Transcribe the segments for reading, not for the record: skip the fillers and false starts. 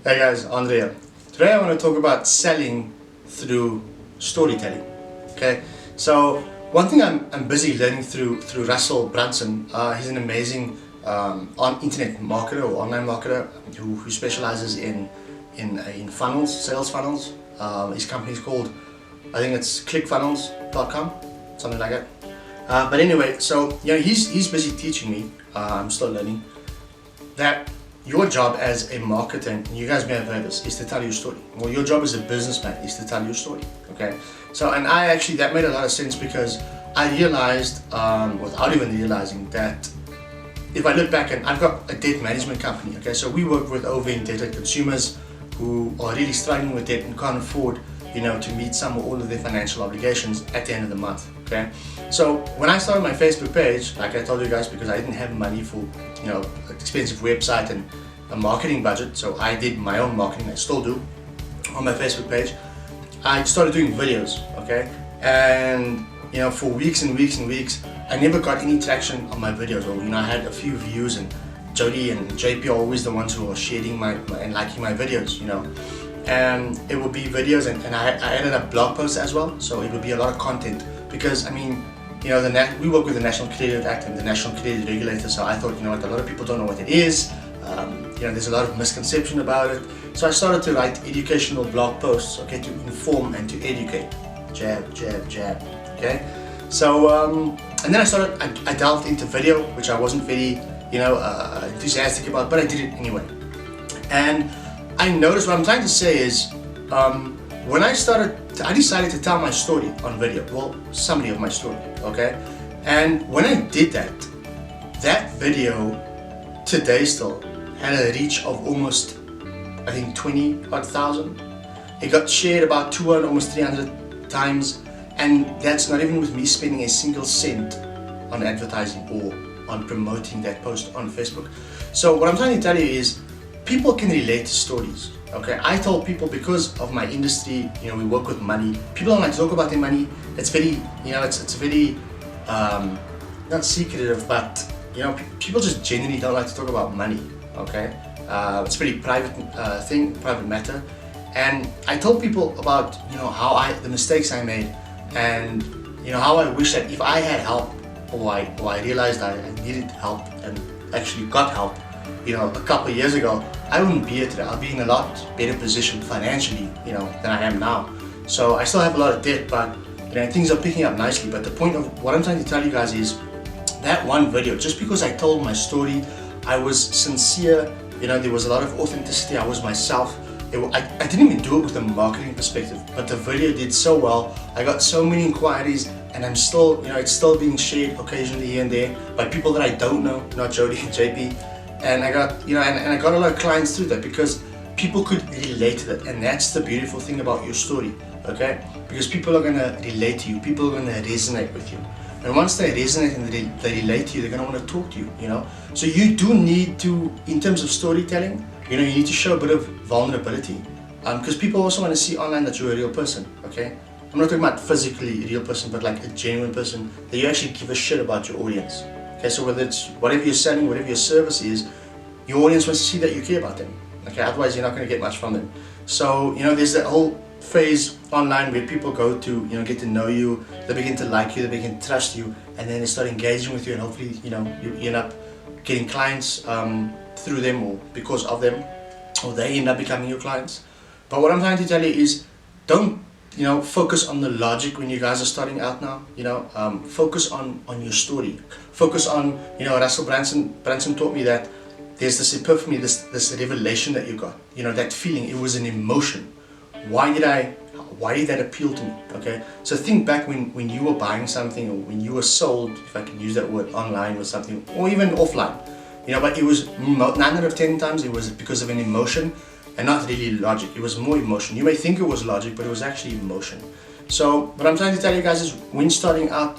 Hey guys, Andrea. Today I want to talk about selling through storytelling. Okay, so one thing I'm busy learning through Russell Brunson. He's an amazing on internet marketer or online marketer who specializes in funnels, sales funnels. His company is called, I think it's clickfunnels.com, something like that. But anyway, so he's busy teaching me. I'm still learning that your job as a marketer, and you guys may have heard this, is to tell your story. Well, your job as a businessman is to tell your story. Okay, so and I actually, that made a lot of sense because I realized, without even realizing, that if I look back, and I've got a debt management company. Okay, so we work with over-indebted consumers who are really struggling with debt and can't afford, to meet some or all of their financial obligations at the end of the month. Okay, so when I started my Facebook page, like I told you guys, because I didn't have money for an expensive website and a marketing budget, so I did my own marketing. I still do on my Facebook page. I started doing videos. Okay, and for weeks and weeks and weeks, I never got any traction on my videos. Or I had a few views, and Jody and JP are always the ones who are sharing my and liking my videos. And it would be videos, and I added up blog posts as well, so it would be a lot of content, because we work with the National Credit Act and the National Credit Regulator, so I thought, a lot of people don't know what it is. There's a lot of misconception about it, so I started to write educational blog posts, okay, to inform and to educate. Jab, jab, jab. Okay, so and then I delved into video, which I wasn't very enthusiastic about, but I did it anyway. And I noticed, what I'm trying to say is, when I decided to tell my story on video, well, summary of my story, okay? And when I did that video today still had a reach of almost, I think, 20,000. It got shared about 200, almost 300 times, and that's not even with me spending a single cent on advertising or on promoting that post on Facebook. So what I'm trying to tell you is, people can relate to stories. Okay, I told people, because of my industry, we work with money. People don't like to talk about their money. It's very, it's very not secretive, but people just genuinely don't like to talk about money. Okay, it's a pretty private private matter. And I told people about the mistakes I made, and how I wish that if I had help, or I realized I needed help and actually got help, a couple of years ago, I wouldn't be here today. I'll be in a lot better position financially, than I am now. So I still have a lot of debt, but things are picking up nicely. But the point of what I'm trying to tell you guys is, that one video, just because I told my story, I was sincere. There was a lot of authenticity. I was myself. I didn't even do it with a marketing perspective, but the video did so well. I got so many inquiries, and I'm still, it's still being shared occasionally here and there by people that I don't know, not Jody and JP. And I got, and I got a lot of clients through that, because people could relate to that, and that's the beautiful thing about your story, okay? Because people are gonna relate to you, people are gonna resonate with you, and once they resonate and they relate to you, they're gonna want to talk to you, So you do need to, in terms of storytelling, you need to show a bit of vulnerability, because people also want to see online that you're a real person, okay? I'm not talking about physically a real person, but like a genuine person, that you actually give a shit about your audience. Okay, so whether it's whatever you're selling, whatever your service is, your audience wants to see that you care about them. Okay, otherwise you're not going to get much from them. So there's that whole phase online where people go to get to know you, they begin to like you, they begin to trust you, and then they start engaging with you, and hopefully you end up getting clients through them or because of them, or they end up becoming your clients. But what I'm trying to tell you is, don't focus on the logic when you guys are starting out now. Focus on your story. Focus on, Russell Brunson taught me that there's this epiphany, this revelation that you got. That feeling, it was an emotion. Why did that appeal to me? Okay, so think back when you were buying something, or when you were sold, if I can use that word, online or something, or even offline. But it was 9 out of 10 times it was because of an emotion, and not really logic. It was more emotion. You may think it was logic, but it was actually emotion. So what I'm trying to tell you guys is, when starting out,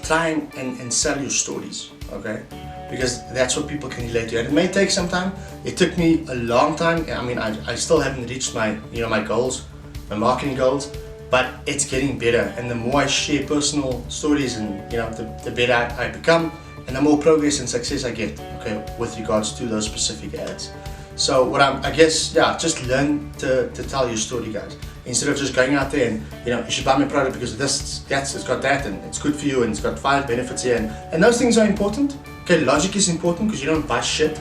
try and sell your stories, okay? Because that's what people can relate to. And it may take some time. It took me a long time. I mean, I still haven't reached my my goals, my marketing goals, but it's getting better. And the more I share personal stories, and the better I become, and the more progress and success I get, okay, with regards to those specific ads. So what I guess, yeah, just learn to tell your story, guys. Instead of just going out there and, you should buy my product because of this, it's got that, and it's good for you, and it's got 5 benefits here, and those things are important. Okay, logic is important because you don't buy shit.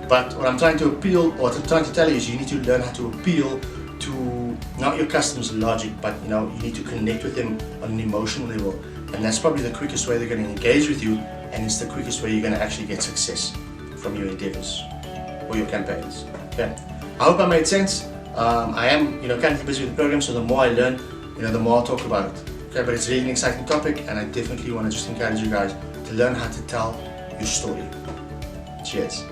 But what I'm trying to appeal, or what I'm trying to tell you, is you need to learn how to appeal to not your customers' logic, but you need to connect with them on an emotional level, and that's probably the quickest way they're going to engage with you, and it's the quickest way you're going to actually get success from your endeavors or your campaigns. Okay, I hope I made sense. I am, currently busy with the program, so the more I learn, the more I'll talk about it. Okay, but it's really an exciting topic, and I definitely want to just encourage you guys to learn how to tell your story. Cheers.